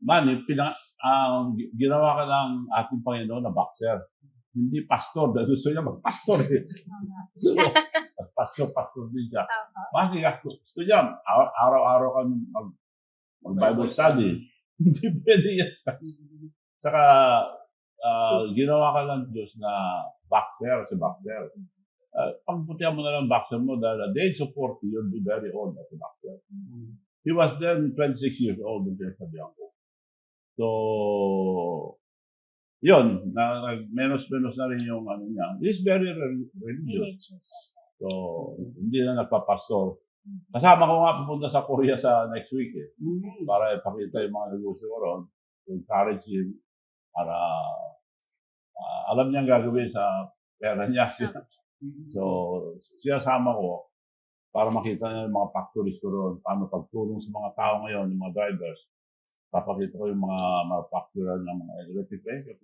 Manny, ginawa ka ng ating Panginoon na boxer. Hindi pastor, dahil gusto niya mag-pastor eh. So, pastor din siya. Manny, gusto niya, araw-araw ka mag-Bible study. Hindi pwede yan. Saka, ginawa ka ng Diyos na boxer, si boxer. Pagputihan mo na lang boxer mo dahil at the age of 40, you'll be very old as a boxer. He was then 26 years old nung pinasabihan ko. So, yun, menos-menos na rin yung ano niya. He's very religious. So, hindi na nagpapastor. Kasama ko nga pupunta sa Korea sa next week eh. Para ipakita yung mga negosyo ko ron. Encourage him para alam niyang gagawin sa pera niya. So, sinasama ko para makita niya yung mga factories ko ron, paano pagtulong sa mga tao ngayon, yung mga drivers. Papakita ko yung mga factory ng mga electric vehicle.